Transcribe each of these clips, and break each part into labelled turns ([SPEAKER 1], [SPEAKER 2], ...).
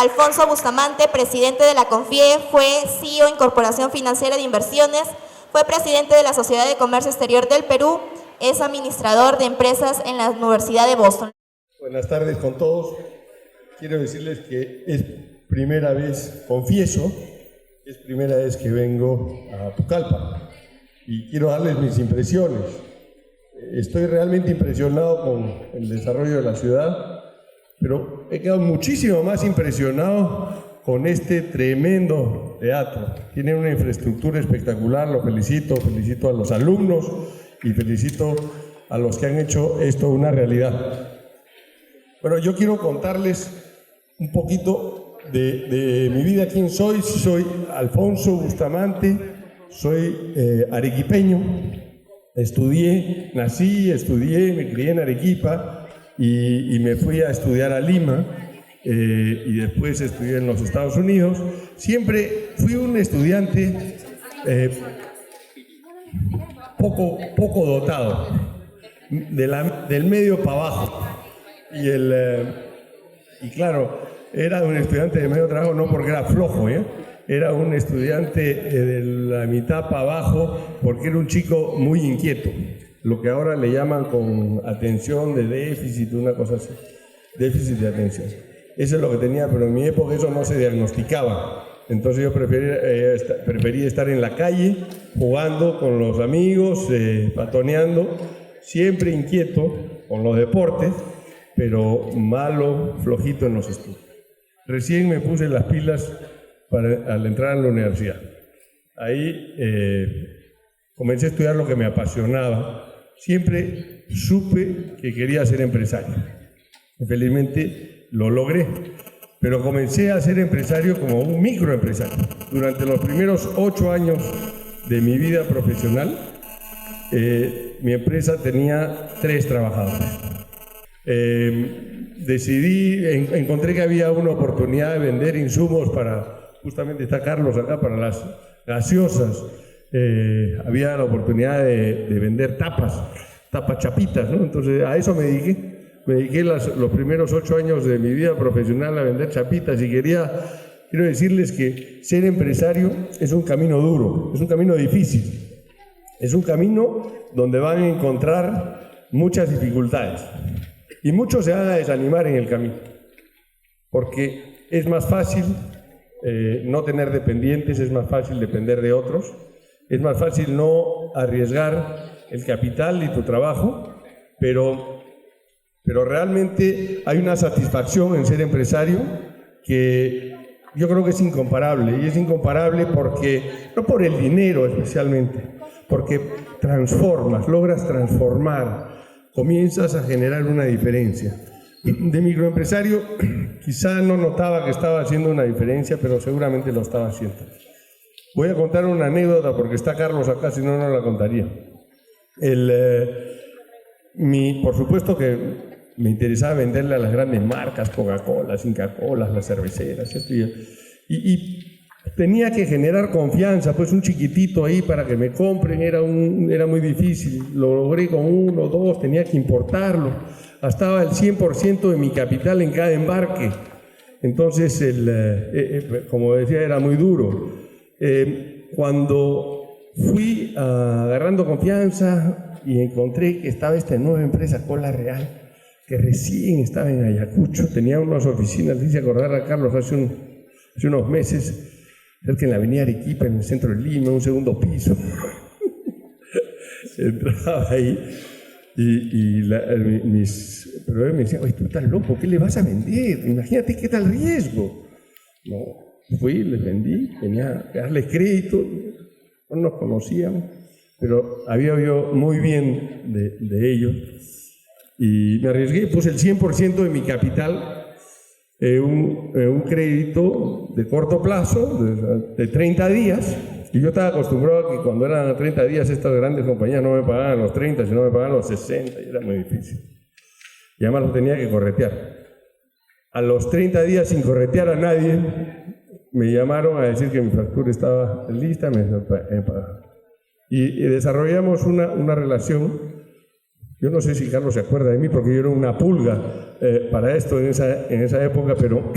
[SPEAKER 1] Alfonso Bustamante, presidente de la CONFIE, fue CEO en Corporación Financiera de Inversiones, fue presidente de la Sociedad de Comercio Exterior del Perú, es administrador de empresas en la Universidad de Boston.
[SPEAKER 2] Buenas tardes con todos. Quiero decirles que es primera vez, confieso, es primera vez que vengo a Pucallpa y quiero darles mis impresiones. Estoy realmente impresionado con el desarrollo de la ciudad, pero he quedado muchísimo más impresionado con este tremendo teatro. Tiene una infraestructura espectacular, lo felicito, felicito a los alumnos y felicito a los que han hecho esto una realidad. Bueno, yo quiero contarles un poquito de mi vida, quién soy. Soy Alfonso Bustamante, soy arequipeño, nací, estudié, me crié en Arequipa y me fui a estudiar a Lima y después estudié en los Estados Unidos. Siempre fui un estudiante poco dotado, del medio para abajo. Y claro, era un estudiante de medio trabajo no porque era flojo, era un estudiante de la mitad para abajo porque era un chico muy inquieto, lo que ahora le llaman con atención de déficit, una cosa así, déficit de atención. Eso es lo que tenía, pero en mi época eso no se diagnosticaba. Entonces yo prefería estar en la calle, jugando con los amigos, patoneando, siempre inquieto con los deportes, pero malo, flojito en los estudios. Recién me puse las pilas al entrar a la universidad. Ahí comencé a estudiar lo que me apasionaba. Siempre supe que quería ser empresario. Felizmente lo logré, pero comencé a ser empresario como un microempresario. Durante los primeros 8 años de mi vida profesional, mi empresa tenía 3 trabajadores. Encontré que había una oportunidad de vender insumos para, justamente está Carlos acá, para las gaseosas. Había la oportunidad de vender tapas chapitas, ¿no? Entonces a eso me dediqué los primeros 8 años de mi vida profesional a vender chapitas y quiero decirles que ser empresario es un camino duro, es un camino difícil, es un camino donde van a encontrar muchas dificultades. Y muchos se van a desanimar en el camino, porque es más fácil no tener dependientes, es más fácil depender de otros, es más fácil no arriesgar el capital y tu trabajo, pero realmente hay una satisfacción en ser empresario que yo creo que es incomparable, y es incomparable porque, no por el dinero especialmente, porque logras transformar, comienzas a generar una diferencia. De microempresario quizá no notaba que estaba haciendo una diferencia, pero seguramente lo estaba haciendo. Voy a contar una anécdota porque está Carlos acá, si no, no la contaría. Por supuesto que me interesaba venderle a las grandes marcas, Coca-Cola, Inca-Cola, las cerveceras, y tenía que generar confianza, pues un chiquitito ahí para que me compren era muy difícil. Lo logré con 1, 2, tenía que importarlo. Gastaba el 100% de mi capital en cada embarque. Entonces, como decía, era muy duro. Cuando fui agarrando confianza y encontré que estaba esta nueva empresa, Cola Real, que recién estaba en Ayacucho, tenía unas oficinas, hice acordar a Carlos hace unos meses, cerca en la avenida Arequipa, en el centro de Lima, un segundo piso. Entraba ahí pero él me decía, oye, tú estás loco, ¿qué le vas a vender? Imagínate qué tal riesgo. No, fui, les vendí, tenía que darles crédito, no nos conocíamos, pero había oído muy bien de ellos. Y me arriesgué, puse el 100% de mi capital un crédito de corto plazo, de 30 días, y yo estaba acostumbrado a que cuando eran 30 días estas grandes compañías no me pagaban los 30, sino me pagaban los 60, y era muy difícil. Y además lo tenía que corretear. A los 30 días, sin corretear a nadie, me llamaron a decir que mi factura estaba lista, y desarrollamos una relación. Yo no sé si Carlos se acuerda de mí, porque yo era una pulga para esto en esa época, pero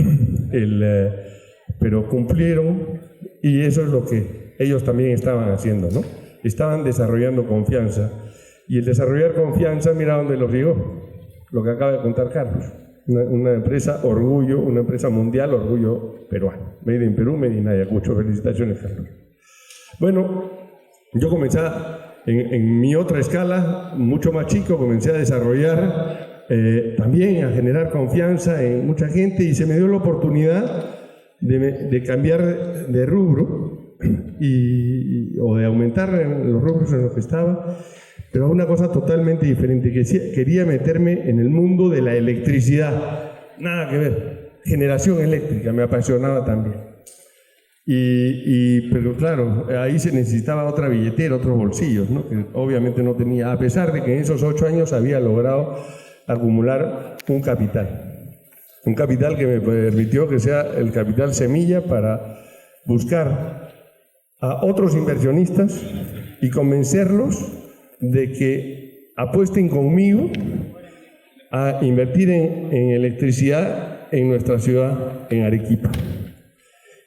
[SPEAKER 2] pero cumplieron, y eso es lo que ellos también estaban haciendo, ¿no? Estaban desarrollando confianza, y el desarrollar confianza, mira dónde los llegó, lo que acaba de contar Carlos. Una empresa orgullo, una empresa mundial, orgullo peruano. Made in Perú, Made in Ayacucho. Felicitaciones, Carlos. Bueno, yo comencé en mi otra escala, mucho más chico, comencé a desarrollar, también a generar confianza en mucha gente, y se me dio la oportunidad de cambiar de rubro o de aumentar los rubros en los que estaba, pero una cosa totalmente diferente, que quería meterme en el mundo de la electricidad, nada que ver, generación eléctrica, me apasionaba también. Pero claro, ahí se necesitaba otra billetera, otros bolsillos, ¿no? Que obviamente no tenía, a pesar de que en esos 8 años había logrado acumular un capital que me permitió que sea el capital semilla para buscar a otros inversionistas y convencerlos de que apuesten conmigo a invertir en electricidad en nuestra ciudad, en Arequipa.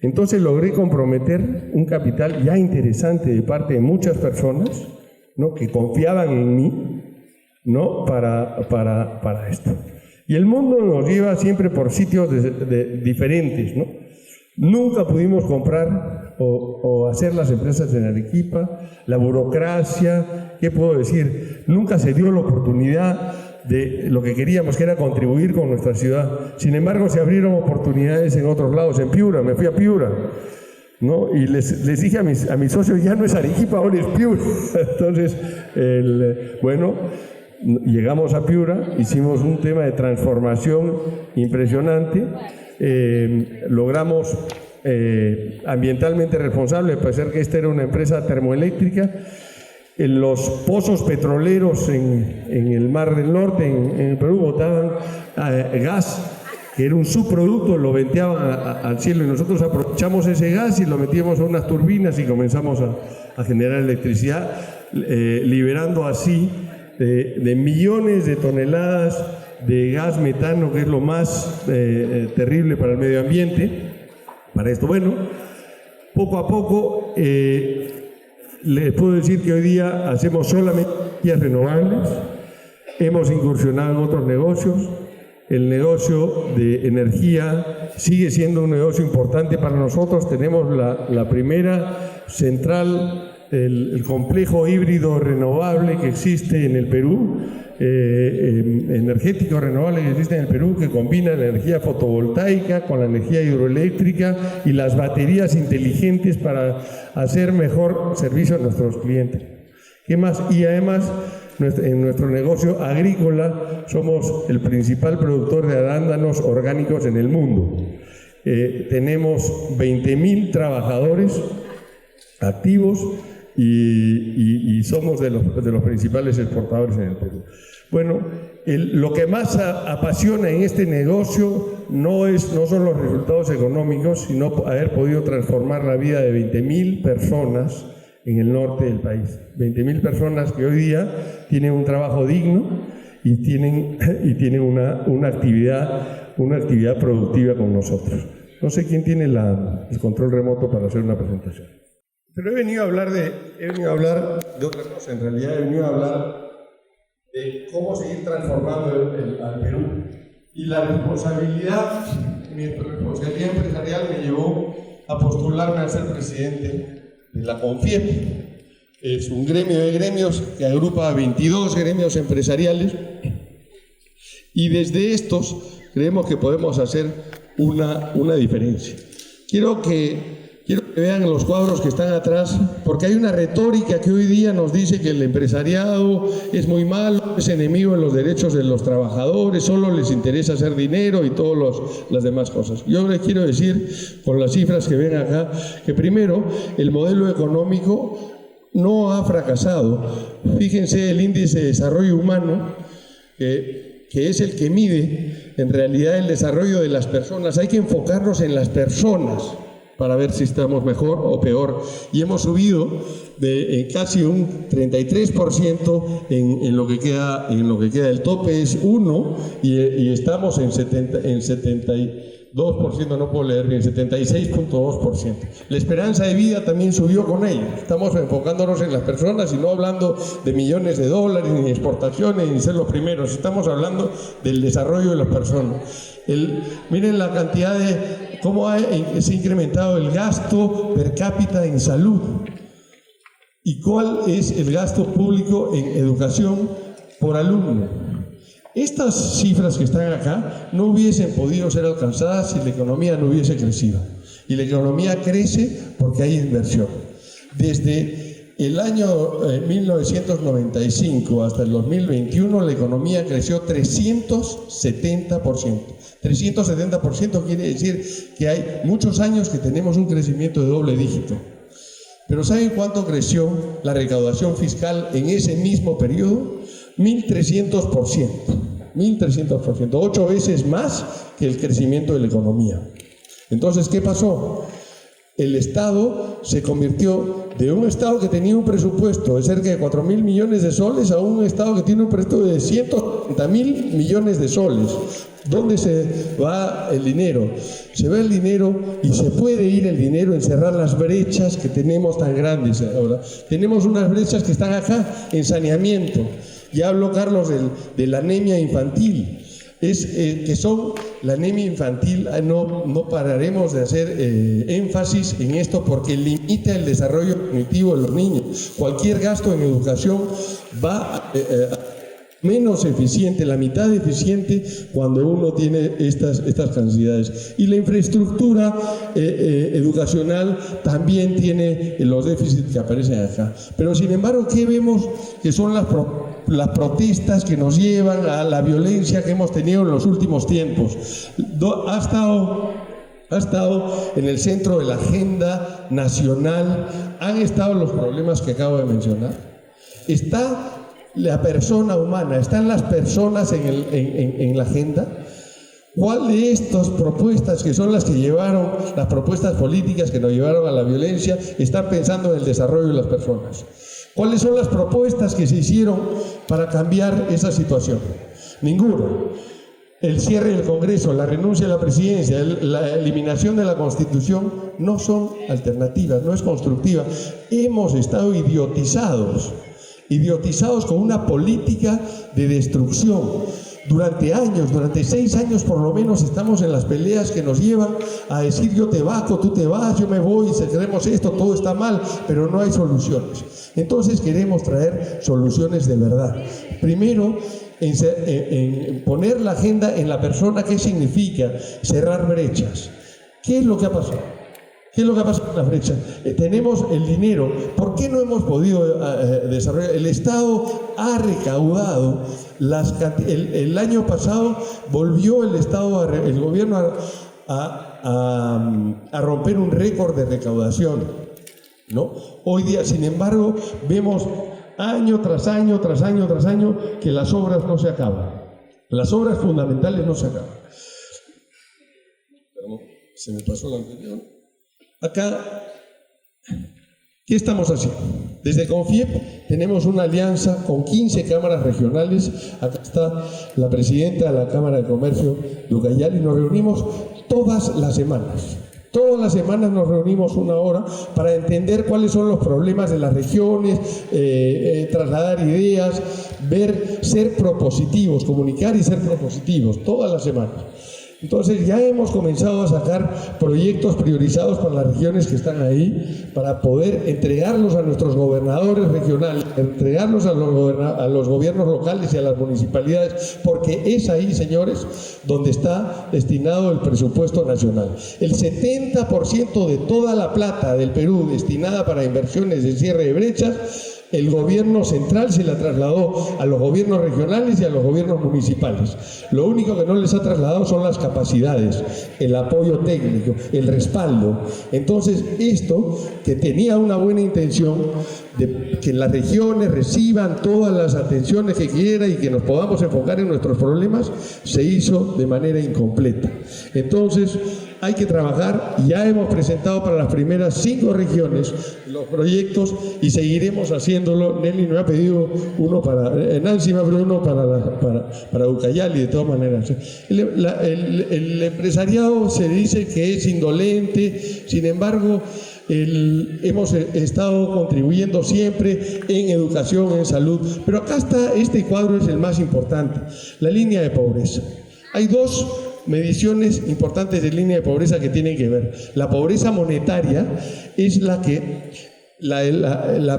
[SPEAKER 2] Entonces logré comprometer un capital ya interesante de parte de muchas personas, ¿no? Que confiaban en mí, ¿no? para esto. Y el mundo nos lleva siempre por sitios diferentes, ¿no? Nunca pudimos comprar o hacer las empresas en Arequipa, la burocracia, ¿qué puedo decir? Nunca se dio la oportunidad de lo que queríamos, que era contribuir con nuestra ciudad. Sin embargo, se abrieron oportunidades en otros lados, en Piura, me fui a Piura, ¿no? Y les dije a mis socios, ya no es Arequipa, ahora es Piura. Entonces, bueno, llegamos a Piura, hicimos un tema de transformación impresionante, logramos ambientalmente responsable, para ser que esta era una empresa termoeléctrica. En los pozos petroleros en el Mar del Norte, en el Perú, botaban gas, que era un subproducto, lo venteaban al cielo, y nosotros aprovechamos ese gas y lo metíamos a unas turbinas y comenzamos a generar electricidad, liberando así de millones de toneladas de gas metano, que es lo más terrible para el medio ambiente. Para esto, bueno, poco a poco les puedo decir que hoy día hacemos solamente energías renovables, hemos incursionado en otros negocios. El negocio de energía sigue siendo un negocio importante para nosotros. Tenemos la primera central, el complejo híbrido renovable que existe en el Perú, energético renovable que existe en el Perú, que combina la energía fotovoltaica con la energía hidroeléctrica y las baterías inteligentes para hacer mejor servicio a nuestros clientes. ¿Qué más? Y además, en nuestro negocio agrícola somos el principal productor de arándanos orgánicos en el mundo. Tenemos 20.000 trabajadores activos y somos de los principales exportadores en el Perú. Bueno, lo que más apasiona en este negocio no son los resultados económicos, sino haber podido transformar la vida de 20.000 personas en el norte del país. 20.000 personas que hoy día tienen un trabajo digno y tienen una actividad productiva con nosotros. No sé quién tiene el control remoto para hacer una presentación. Pero he venido a hablar de otra cosa. En realidad he venido a hablar de cómo seguir transformando al Perú. Y la responsabilidad, mi responsabilidad empresarial me llevó a postularme a ser presidente de la CONFIEP. Es un gremio de gremios que agrupa a 22 gremios empresariales, y desde estos creemos que podemos hacer una diferencia. Quiero que vean los cuadros que están atrás, porque hay una retórica que hoy día nos dice que el empresariado es muy malo, es enemigo de los derechos de los trabajadores, solo les interesa hacer dinero y todas las demás cosas. Yo les quiero decir, por las cifras que ven acá, que primero, el modelo económico no ha fracasado. Fíjense el índice de desarrollo humano, que es el que mide en realidad el desarrollo de las personas. Hay que enfocarnos en las personas para ver si estamos mejor o peor. Y hemos subido de casi un 33% en lo que queda. El tope es 1 y estamos en 73 2%, no puedo leer bien, 76.2%. La esperanza de vida también subió con ello. Estamos enfocándonos en las personas y no hablando de millones de dólares, ni exportaciones, ni ser los primeros. Estamos hablando del desarrollo de las personas. Miren la cantidad de cómo se ha incrementado el gasto per cápita en salud y cuál es el gasto público en educación por alumno. Estas cifras que están acá no hubiesen podido ser alcanzadas si la economía no hubiese crecido. Y la economía crece porque hay inversión. Desde el año 1995 hasta el 2021 la economía creció 370%. 370% quiere decir que hay muchos años que tenemos un crecimiento de doble dígito. Pero ¿saben cuánto creció la recaudación fiscal en ese mismo periodo? 1.300%. 1.300%, 8 veces más que el crecimiento de la economía. Entonces, ¿qué pasó? El Estado se convirtió de un Estado que tenía un presupuesto de cerca de 4.000 millones de soles a un Estado que tiene un presupuesto de 130.000 millones de soles. ¿Dónde se va el dinero? Se va el dinero y se puede ir el dinero en cerrar las brechas que tenemos tan grandes ahora. Tenemos unas brechas que están acá en saneamiento. Ya habló Carlos de la anemia infantil. Que son la anemia infantil, no pararemos de hacer énfasis en esto porque limita el desarrollo cognitivo de los niños. Cualquier gasto en educación va menos eficiente, la mitad eficiente cuando uno tiene estas cantidades. Y la infraestructura educacional también tiene los déficits que aparecen acá. Pero sin embargo, ¿qué vemos? Que son las protestas que nos llevan a la violencia que hemos tenido en los últimos tiempos. Ha estado en el centro de la agenda nacional, han estado los problemas que acabo de mencionar. Está la persona humana, están las personas en la agenda. ¿Cuál de estas propuestas, que son las que llevaron, las propuestas políticas que nos llevaron a la violencia, están pensando en el desarrollo de las personas? ¿Cuáles son las propuestas que se hicieron para cambiar esa situación? Ninguno. El cierre del Congreso, la renuncia a la presidencia, la eliminación de la Constitución no son alternativas, no es constructiva. Hemos estado idiotizados con una política de destrucción. Durante años, durante 6 años por lo menos, estamos en las peleas que nos llevan a decir yo te vaco, tú te vas, yo me voy, si queremos esto, todo está mal, pero no hay soluciones. Entonces queremos traer soluciones de verdad. Primero, en poner la agenda en la persona. ¿Qué significa? Cerrar brechas. ¿Qué es lo que ha pasado? ¿Qué es lo que ha pasado con las brechas? Tenemos el dinero. ¿Por qué no hemos podido desarrollar? El Estado ha recaudado el año pasado volvió el gobierno a romper un récord de recaudación, ¿no? Hoy día, sin embargo, vemos año tras año que las obras no se acaban. Las obras fundamentales no se acaban. Perdón, se me pasó la anterior. Acá, ¿qué estamos haciendo? Desde CONFIEP tenemos una alianza con 15 cámaras regionales. Acá está la presidenta de la Cámara de Comercio de Ucayali y nos reunimos todas las semanas. Todas las semanas nos reunimos 1 hora para entender cuáles son los problemas de las regiones, trasladar ideas, ser propositivos, comunicar y ser propositivos, todas las semanas. Entonces ya hemos comenzado a sacar proyectos priorizados para las regiones que están ahí, para poder entregarlos a nuestros gobernadores regionales, entregarlos a los gobiernos locales y a las municipalidades, porque es ahí, señores, donde está destinado el presupuesto nacional. El 70% de toda la plata del Perú destinada para inversiones de cierre de brechas, el gobierno central se la trasladó a los gobiernos regionales y a los gobiernos municipales. Lo único que no les ha trasladado son las capacidades, el apoyo técnico, el respaldo. Entonces, esto que tenía una buena intención de que las regiones reciban todas las atenciones que quieran y que nos podamos enfocar en nuestros problemas, se hizo de manera incompleta. Entonces, hay que trabajar. Ya hemos presentado para las primeras 5 regiones los proyectos y seguiremos haciéndolo. Nelly me ha pedido uno para, Nancy me ha pedido uno para Ucayali, de todas maneras. El empresariado se dice que es indolente, sin embargo, hemos estado contribuyendo siempre en educación, en salud, pero acá está, este cuadro es el más importante, la línea de pobreza. Hay 2 mediciones importantes de línea de pobreza que tienen que ver. La pobreza monetaria es la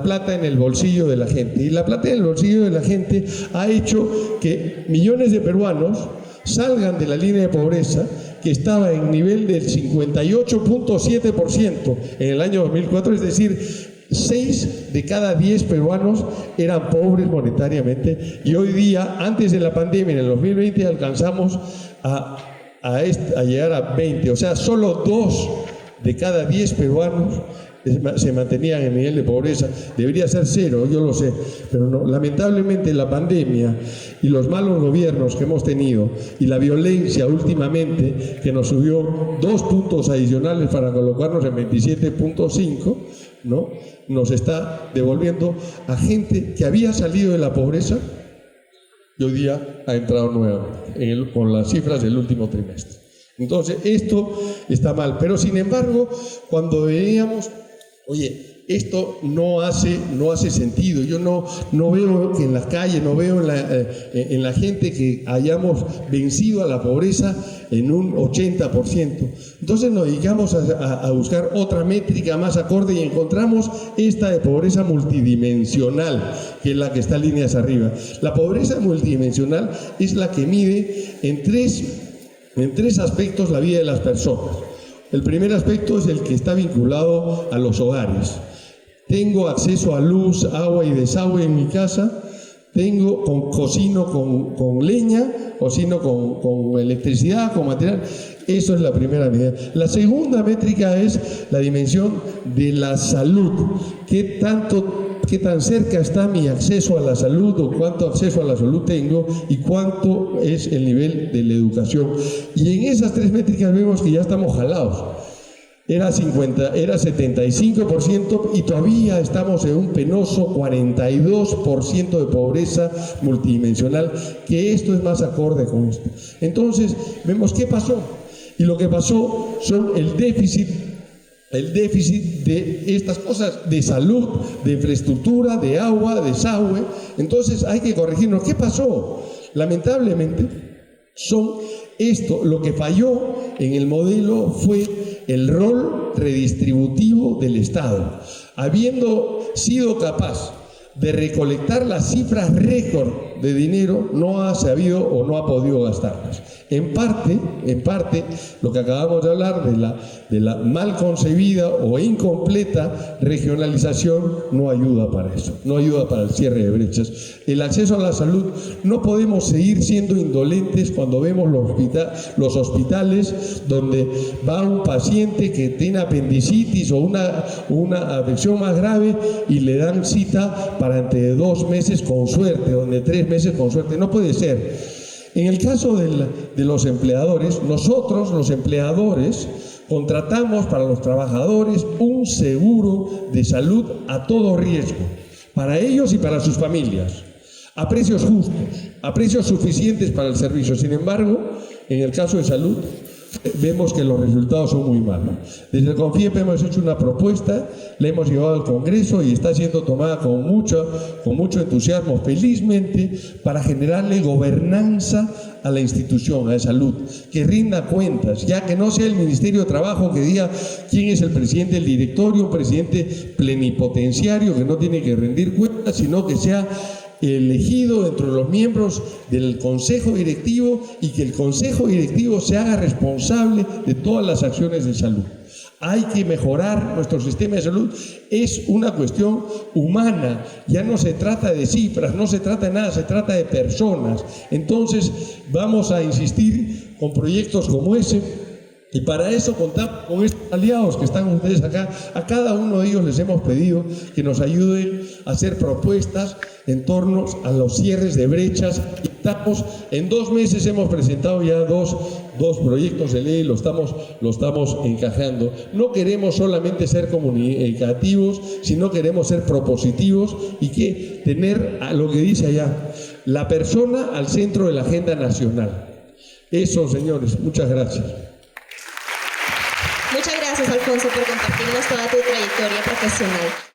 [SPEAKER 2] plata en el bolsillo de la gente, y la plata en el bolsillo de la gente ha hecho que millones de peruanos salgan de la línea de pobreza, que estaba en nivel del 58.7% en el año 2004, es decir, 6 de cada 10 peruanos eran pobres monetariamente, y hoy día, antes de la pandemia, en el 2020, alcanzamos a llegar a 20, o sea, solo 2 de cada 10 peruanos se mantenían en el nivel de pobreza. Debería ser 0, yo lo sé, pero no. Lamentablemente la pandemia y los malos gobiernos que hemos tenido y la violencia últimamente, que nos subió 2 puntos adicionales para colocarnos en 27.5, ¿no?, nos está devolviendo a gente que había salido de la pobreza y hoy día ha entrado nuevamente con las cifras del último trimestre. Entonces esto está mal, pero sin embargo, cuando veíamos, oye, esto no hace sentido. Yo no veo que en las calles, no veo en la gente que hayamos vencido a la pobreza en un 80%. Entonces nos dedicamos a buscar otra métrica más acorde y encontramos esta de pobreza multidimensional, que es la que está líneas arriba. La pobreza multidimensional es la que mide en tres aspectos la vida de las personas. El primer aspecto es el que está vinculado a los hogares. Tengo acceso a luz, agua y desagüe en mi casa, cocino con leña, cocino con electricidad, con material. Eso es la primera medida. La segunda métrica es la dimensión de la salud. ¿Qué tan cerca está mi acceso a la salud, o cuánto acceso a la salud tengo, y cuánto es el nivel de la educación? Y en esas 3 métricas vemos que ya estamos jalados. Era 75% y todavía estamos en un penoso 42% de pobreza multidimensional, que esto es más acorde con esto. Entonces, vemos qué pasó. Y lo que pasó son el déficit de estas cosas, de salud, de infraestructura, de agua, de desagüe. Entonces hay que corregirnos. ¿Qué pasó? Lamentablemente, lo que falló en el modelo fue el rol redistributivo del Estado. Habiendo sido capaz de recolectar las cifras récord de dinero, no ha sabido o no ha podido gastarlas. En parte, lo que acabamos de hablar de la mal concebida o incompleta regionalización no ayuda para eso, no ayuda para el cierre de brechas. El acceso a la salud, no podemos seguir siendo indolentes cuando vemos los hospitales donde va un paciente que tiene apendicitis o una afección más grave y le dan cita para entre 2 meses con suerte, o de 3 meses con suerte. No puede ser. En el caso de los empleadores, nosotros, los empleadores, contratamos para los trabajadores un seguro de salud a todo riesgo, para ellos y para sus familias, a precios justos, a precios suficientes para el servicio. Sin embargo, en el caso de salud, vemos que los resultados son muy malos. Desde el CONFIEP hemos hecho una propuesta, la hemos llevado al Congreso y está siendo tomada con mucho entusiasmo, felizmente, para generarle gobernanza a la institución, a la salud, que rinda cuentas, ya que no sea el Ministerio de Trabajo que diga quién es el presidente del directorio, un presidente plenipotenciario que no tiene que rendir cuentas, sino que sea elegido entre los miembros del Consejo Directivo y que el Consejo Directivo se haga responsable de todas las acciones de salud. Hay que mejorar nuestro sistema de salud, es una cuestión humana, ya no se trata de cifras, no se trata de nada, se trata de personas. Entonces vamos a insistir con proyectos como ese. Y para eso contamos con estos aliados que están ustedes acá. A cada uno de ellos les hemos pedido que nos ayuden a hacer propuestas en torno a los cierres de brechas. En 2 meses hemos presentado ya 2 2 proyectos de ley, lo estamos encajando. No queremos solamente ser comunicativos, sino queremos ser propositivos y que tener a lo que dice allá, la persona al centro de la agenda nacional. Eso, señores, muchas gracias.
[SPEAKER 1] Muchas gracias, Alfonso, por compartirnos toda tu trayectoria profesional.